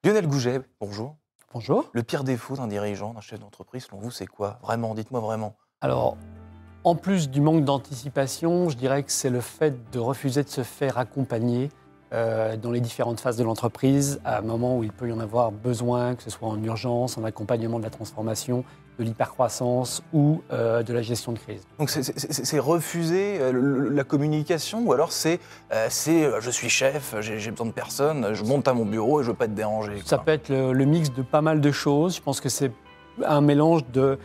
Lionel Gouget, bonjour. Bonjour. Le pire défaut d'un dirigeant, d'un chef d'entreprise, selon vous, c'est quoi? Vraiment, dites-moi vraiment. Alors, en plus du manque d'anticipation, je dirais que c'est le fait de refuser de se faire accompagner dans les différentes phases de l'entreprise à un moment où il peut y en avoir besoin, que ce soit en urgence, en accompagnement de la transformation, de l'hypercroissance ou de la gestion de crise. Donc c'est refuser la communication ou alors je suis chef, j'ai besoin de personne, je monte à mon bureau et je veux pas être dérangé. Ça peut être le mix de pas mal de choses. Je pense que c'est un mélange de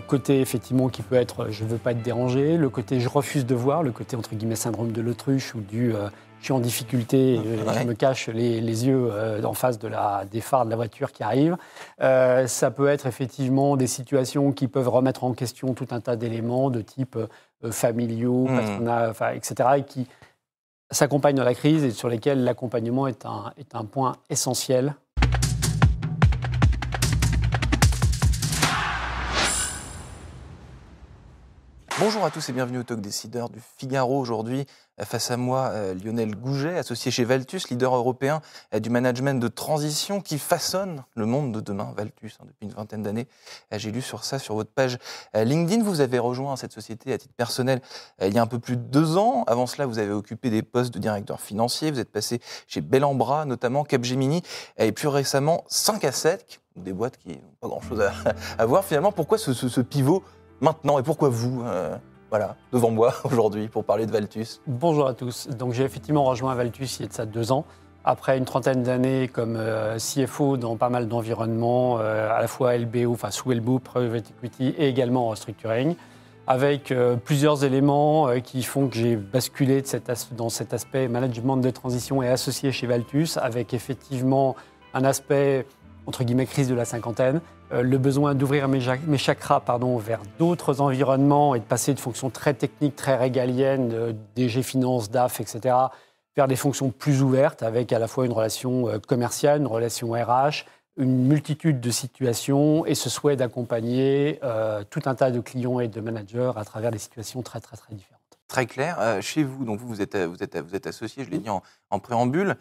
côté effectivement qui peut être je veux pas être dérangé, le côté je refuse de voir, le côté entre guillemets syndrome de l'autruche ou du je suis en difficulté, je me cache les yeux en face des phares de la voiture qui arrivent. Ça peut être effectivement des situations qui peuvent remettre en question tout un tas d'éléments de type familiaux, patronat, etc. et qui s'accompagnent dans la crise et sur lesquels l'accompagnement est un point essentiel. Bonjour à tous et bienvenue au Talk Décideur du Figaro. Aujourd'hui, face à moi, Lionel Gouget, associé chez Valtus, leader européen du management de transition qui façonne le monde de demain. Valtus, depuis une vingtaine d'années. J'ai lu sur ça sur votre page LinkedIn. Vous avez rejoint cette société à titre personnel il y a un peu plus de 2 ans. Avant cela, vous avez occupé des postes de directeur financier. Vous êtes passé chez Bellambra, notamment Capgemini, et plus récemment 5A7, des boîtes qui n'ont pas grand-chose à voir. Finalement, pourquoi ce pivot maintenant, et pourquoi vous, devant moi aujourd'hui, pour parler de Valtus? Bonjour à tous. Donc, j'ai effectivement rejoint Valtus il y a de ça 2 ans, après une trentaine d'années comme CFO dans pas mal d'environnements, à la fois LBO, sous LBO, Private Equity et également en restructuring, avec plusieurs éléments qui font que j'ai basculé dans cet aspect management de transition et associé chez Valtus, avec effectivement un aspect entre guillemets crise de la cinquantaine, le besoin d'ouvrir mes chakras vers d'autres environnements et de passer de fonctions très techniques, très régaliennes, DG Finance, DAF, etc., vers des fonctions plus ouvertes avec à la fois une relation commerciale, une relation RH, une multitude de situations et ce souhait d'accompagner tout un tas de clients et de managers à travers des situations très, très, très différentes. Très clair. Chez vous, donc vous êtes associé, je l'ai dit en préambule.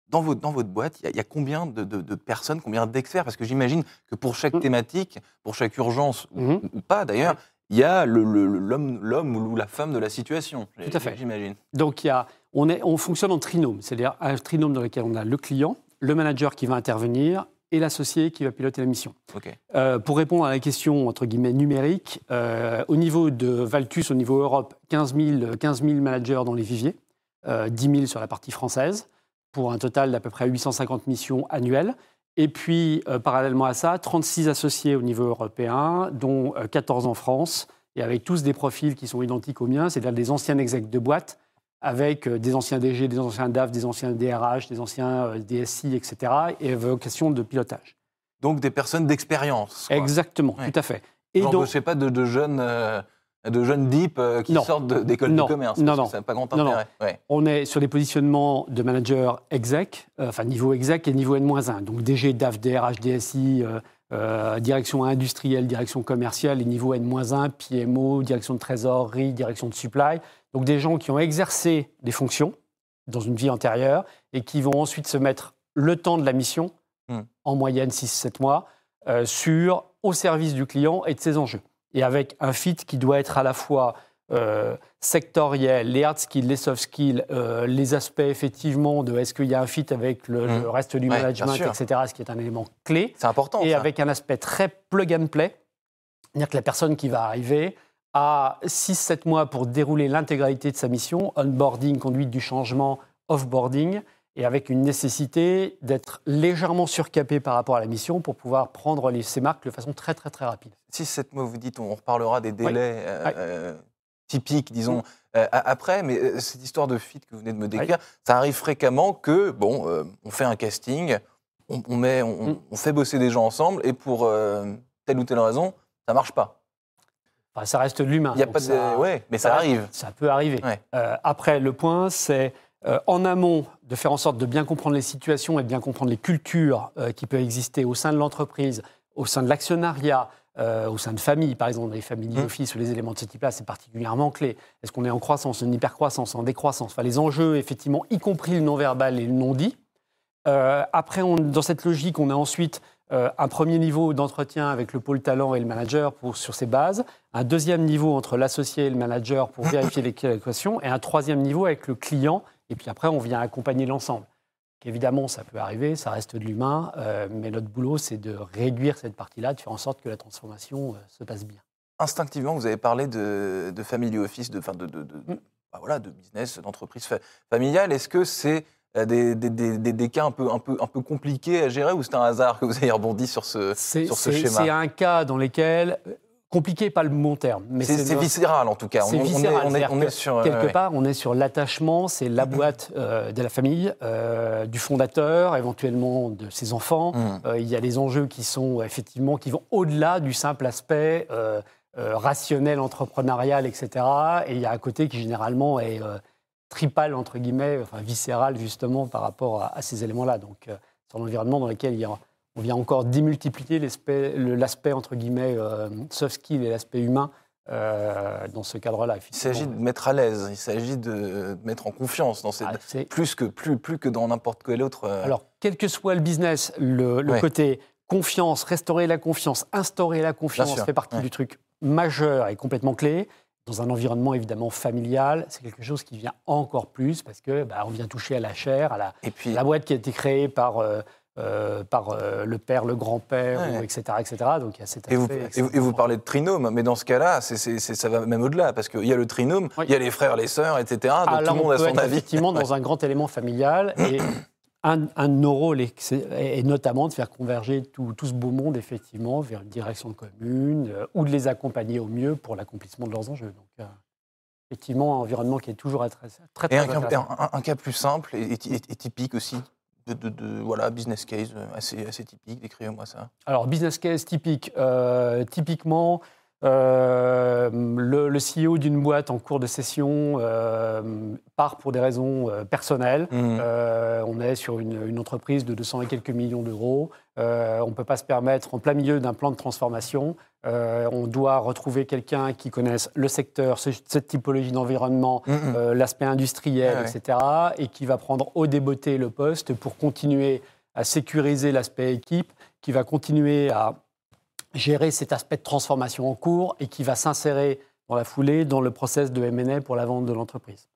Dans votre boîte, il y a combien de personnes, combien d'experts? Parce que j'imagine que pour chaque thématique, pour chaque urgence, ou pas d'ailleurs, il y a l'homme ou la femme de la situation. Tout à fait. J'imagine. Donc, on fonctionne en trinôme, c'est-à-dire un trinôme dans lequel on a le client, le manager qui va intervenir et l'associé qui va piloter la mission. Okay. Pour répondre à la question, entre guillemets, numérique, au niveau de Valtus, au niveau Europe, 15 000 managers dans les viviers, 10 000 sur la partie française, pour un total d'à peu près 850 missions annuelles. Et puis, parallèlement à ça, 36 associés au niveau européen, dont 14 en France, et avec tous des profils qui sont identiques aux miens, c'est-à-dire des anciens execs de boîte, avec des anciens DG, des anciens DAF, des anciens DRH, des anciens DSI, etc., et vocation de pilotage. Donc des personnes d'expérience. Exactement, ouais. Tout à fait. Et donc, je ne sais pas de jeunes DIP qui sortent d'école de commerce. Non. Ça n'a pas grand intérêt. Ouais. On est sur des positionnements de manager exec, niveau exec et niveau N-1. Donc DG, DAF, DRH, DSI, direction industrielle, direction commerciale et niveau N-1, PMO, direction de trésorerie, direction de supply. Donc des gens qui ont exercé des fonctions dans une vie antérieure et qui vont ensuite se mettre le temps de la mission, en moyenne 6-7 mois, au service du client et de ses enjeux. Et avec un fit qui doit être à la fois sectoriel, les hard skills, les soft skills, les aspects effectivement de est-ce qu'il y a un fit avec le reste du management, etc., ce qui est un élément clé. C'est important. Et avec un aspect très plug and play, c'est-à-dire que la personne qui va arriver a 6-7 mois pour dérouler l'intégralité de sa mission, onboarding, conduite du changement, offboarding, et avec une nécessité d'être légèrement surcapé par rapport à la mission pour pouvoir prendre ses marques de façon très, très, très rapide. 6-7 mois, vous dites, on reparlera des délais typiques, disons, après, mais cette histoire de fit que vous venez de me décrire, ça arrive fréquemment que, on fait un casting, on fait bosser des gens ensemble, et pour telle ou telle raison, ça ne marche pas. Ça reste de l'humain. Il n'y a pas de... mais ça arrive. Ça peut arriver. Ouais. Après, le point, c'est en amont de faire en sorte de bien comprendre les situations et de bien comprendre les cultures qui peuvent exister au sein de l'entreprise, au sein de l'actionnariat, au sein de familles, par exemple, les family office ou les éléments de ce type-là, c'est particulièrement clé. Est-ce qu'on est en croissance, en hypercroissance, en décroissance? Les enjeux, effectivement, y compris le non-verbal et le non-dit, Après, dans cette logique, on a ensuite un premier niveau d'entretien avec le pôle talent et le manager sur ces bases, un deuxième niveau entre l'associé et le manager pour vérifier l'équation, et un troisième niveau avec le client. Et puis après, on vient accompagner l'ensemble. Évidemment, ça peut arriver, ça reste de l'humain, mais notre boulot, c'est de réduire cette partie-là, de faire en sorte que la transformation se passe bien. Instinctivement, vous avez parlé de family office, de business, d'entreprise familiale. Est-ce que c'est des cas un peu compliqués à gérer, ou c'est un hasard que vous avez rebondi sur ce schéma? C'est un cas dans lequel... Compliqué, pas le bon terme. Mais c'est viscéral, en tout cas. C'est viscéral. On est sur, quelque part, on est sur l'attachement, c'est la boîte de la famille, du fondateur, éventuellement de ses enfants. Il y a des enjeux qui sont effectivement qui vont au-delà du simple aspect rationnel, entrepreneurial, etc. Et il y a un côté qui généralement est tripal, entre guillemets, enfin viscéral justement par rapport à ces éléments-là. Donc, c'est un environnement dans lequel on vient encore démultiplier l'aspect, entre guillemets, soft skill et l'aspect humain dans ce cadre-là. Il s'agit de mettre à l'aise, il s'agit de mettre en confiance, plus que dans n'importe quel autre... Alors, quel que soit le business, le côté confiance, restaurer la confiance, instaurer la confiance fait partie du truc majeur et complètement clé. Dans un environnement évidemment familial, c'est quelque chose qui vient encore plus parce que on vient toucher à la chair, à la boîte qui a été créée par le père, le grand-père, etc., etc. Donc il y a cet aspect. Et vous parlez de trinôme, mais dans ce cas-là, ça va même au-delà, parce qu'il y a le trinôme, il y a les frères, les sœurs, etc. Donc tout le monde a son avis. Effectivement, dans un grand élément familial. Et un de nos rôles est notamment de faire converger tout ce beau monde, effectivement, vers une direction commune, ou de les accompagner au mieux pour l'accomplissement de leurs enjeux. Donc, effectivement, un environnement qui est toujours très intéressant. Un cas plus simple et typique aussi de business case assez typique, décrivez-moi ça. Alors, business case typique, typiquement, le CEO d'une boîte en cours de session part pour des raisons personnelles. On est sur une entreprise de 200 et quelques millions d'euros. On ne peut pas se permettre, en plein milieu d'un plan de transformation, on doit retrouver quelqu'un qui connaisse le secteur, cette typologie d'environnement, l'aspect industriel, etc., et qui va prendre au débeauté le poste pour continuer à sécuriser l'aspect équipe, qui va continuer à gérer cet aspect de transformation en cours et qui va s'insérer dans la foulée dans le process de M&A pour la vente de l'entreprise.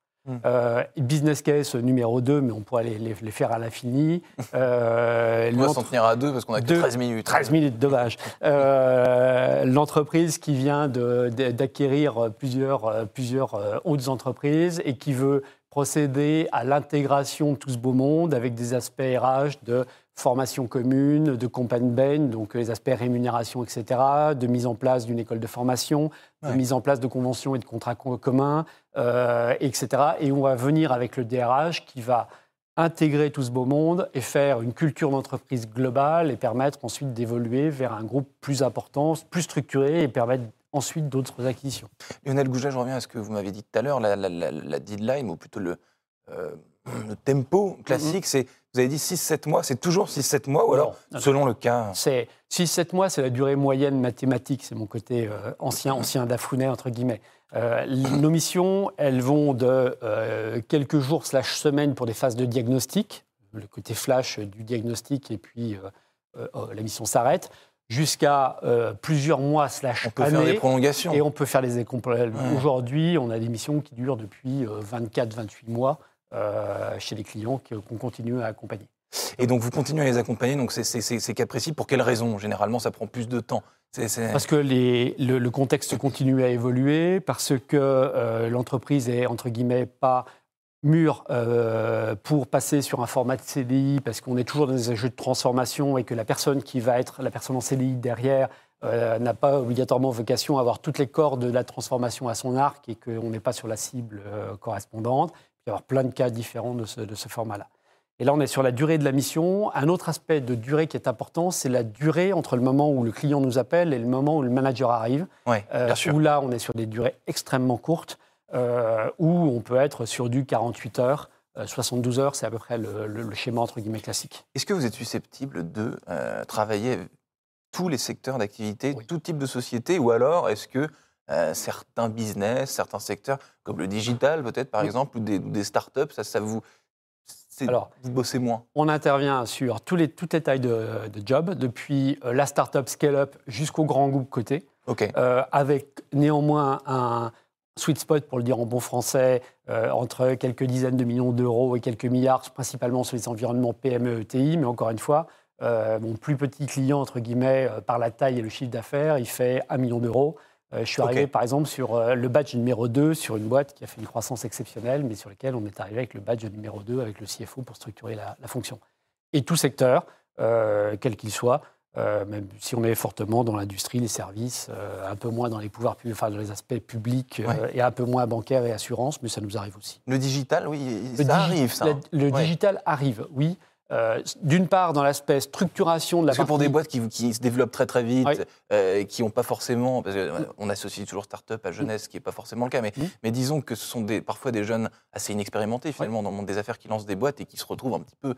Business case numéro 2, mais on pourrait les faire à l'infini. On va s'en tenir à 2 parce qu'on a que 13 minutes. 13 minutes, dommage. L'entreprise qui vient d'acquérir plusieurs autres entreprises et qui veut procéder à l'intégration de tout ce beau monde avec des aspects RH de formation commune, de compagnie Ben, donc les aspects rémunération, etc., de mise en place d'une école de formation, de mise en place de conventions et de contrats communs, etc. Et on va venir avec le DRH qui va intégrer tout ce beau monde et faire une culture d'entreprise globale et permettre ensuite d'évoluer vers un groupe plus important, plus structuré et permettre ensuite d'autres acquisitions. Lionel Gouget, je reviens à ce que vous m'avez dit tout à l'heure, la deadline, ou plutôt le tempo classique, c'est, vous avez dit 6-7 mois, c'est toujours 6-7 mois, ou alors selon le cas? 6-7 mois, c'est la durée moyenne mathématique, c'est mon côté ancien d'Afounet, entre guillemets. Nos missions, elles vont de quelques jours / semaines pour des phases de diagnostic, le côté flash du diagnostic, et puis la mission s'arrête, jusqu'à plusieurs mois / années. On peut faire des prolongations. Et on peut faire des Aujourd'hui, on a des missions qui durent depuis 24-28 mois chez les clients qu'on continue à accompagner. Et donc, vous continuez à les accompagner, donc c'est cas précis. Pour quelles raisons? Généralement, ça prend plus de temps. Parce que le contexte continue à évoluer, parce que l'entreprise est, entre guillemets, pas mûre pour passer sur un format de CDI, parce qu'on est toujours dans des jeux de transformation et que la personne qui va être la personne en CDI derrière n'a pas obligatoirement vocation à avoir toutes les cordes de la transformation à son arc et qu'on n'est pas sur la cible correspondante. Il va y avoir plein de cas différents de ce format-là. Et là, on est sur la durée de la mission. Un autre aspect de durée qui est important, c'est la durée entre le moment où le client nous appelle et le moment où le manager arrive. Bien sûr. Où là, on est sur des durées extrêmement courtes, où on peut être sur du 48 heures, 72 heures, c'est à peu près le schéma entre guillemets classique. Est-ce que vous êtes susceptible de travailler avec tous les secteurs d'activité, tout type de société, ou alors est-ce que certains business, certains secteurs, comme le digital peut-être par exemple, ou des startups, Alors, vous bossez moins? On intervient sur toutes les tailles de job, depuis la start-up scale-up jusqu'au grand groupe coté, avec néanmoins un sweet spot, pour le dire en bon français, entre quelques dizaines de millions d'euros et quelques milliards, principalement sur les environnements PME, ETI, mais encore une fois, mon plus petit client, entre guillemets, par la taille et le chiffre d'affaires, il fait 1 million d'euros. Je suis arrivé, par exemple, sur le badge numéro 2, sur une boîte qui a fait une croissance exceptionnelle, mais sur laquelle on est arrivé avec le badge numéro 2, avec le CFO pour structurer la fonction. Et tout secteur, quel qu'il soit, même si on est fortement dans l'industrie, les services, un peu moins dans les pouvoirs publics, enfin dans les aspects publics, et un peu moins bancaire et assurance, mais ça nous arrive aussi. Le digital, oui, ça arrive, ça. Le digital arrive, oui. D'une part, dans l'aspect structuration de la partie... Parce que pour des boîtes qui se développent très très vite, qui n'ont pas forcément... Parce qu'on associe toujours start-up à jeunesse, ce qui n'est pas forcément le cas, mais disons que ce sont parfois des jeunes assez inexpérimentés, finalement, dans le monde des affaires, qui lancent des boîtes et qui se retrouvent un petit peu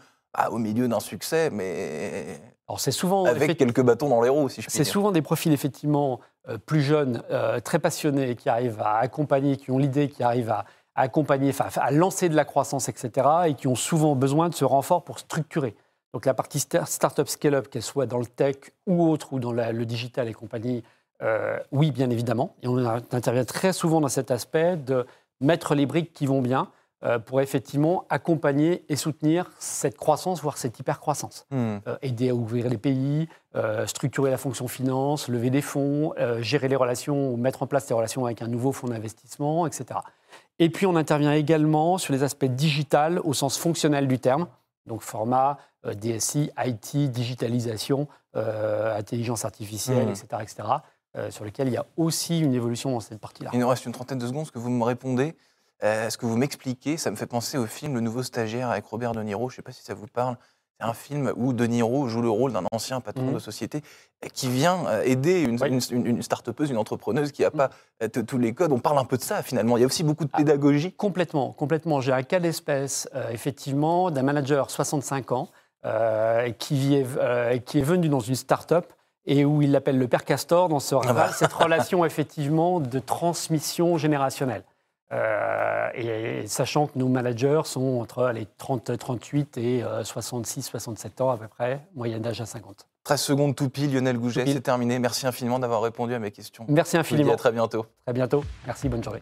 au milieu d'un succès, mais... Alors c'est souvent, avec quelques bâtons dans les roues, si je puis dire. C'est souvent des profils, effectivement, plus jeunes, très passionnés, qui arrivent à accompagner, qui ont l'idée, qui arrivent à accompagner, à lancer de la croissance, etc., et qui ont souvent besoin de ce renfort pour structurer. Donc la partie start-up scale-up, qu'elle soit dans le tech ou autre, ou dans le digital et compagnie, oui, bien évidemment. Et on intervient très souvent dans cet aspect de mettre les briques qui vont bien pour effectivement accompagner et soutenir cette croissance, voire cette hyper-croissance. Aider à ouvrir les pays, structurer la fonction finance, lever des fonds, gérer les relations, mettre en place des relations avec un nouveau fonds d'investissement, etc. Et puis, on intervient également sur les aspects digital au sens fonctionnel du terme, donc format, DSI, IT, digitalisation, intelligence artificielle, etc., sur lesquels il y a aussi une évolution dans cette partie-là. Il nous reste une trentaine de secondes. Ce que vous me répondez, ce que vous m'expliquez, ça me fait penser au film Le Nouveau Stagiaire avec Robert De Niro. Je ne sais pas si ça vous parle. C'est un film où De Niro joue le rôle d'un ancien patron de société qui vient aider une start-upeuse, une entrepreneuse qui n'a pas tous les codes. On parle un peu de ça, finalement. Il y a aussi beaucoup de pédagogie. Complètement. J'ai un cas d'espèce, effectivement, d'un manager 65 ans qui est venu dans une start-up et où il l'appelle le père Castor dans cette relation, effectivement, de transmission générationnelle. Et sachant que nos managers sont entre les 38 et 66-67 ans à peu près, moyenne d'âge à 50. 13 secondes tout pile, Lionel Gouget, c'est terminé. Merci infiniment d'avoir répondu à mes questions. Merci infiniment. Je vous dis à très bientôt. Très bientôt. Merci, bonne journée.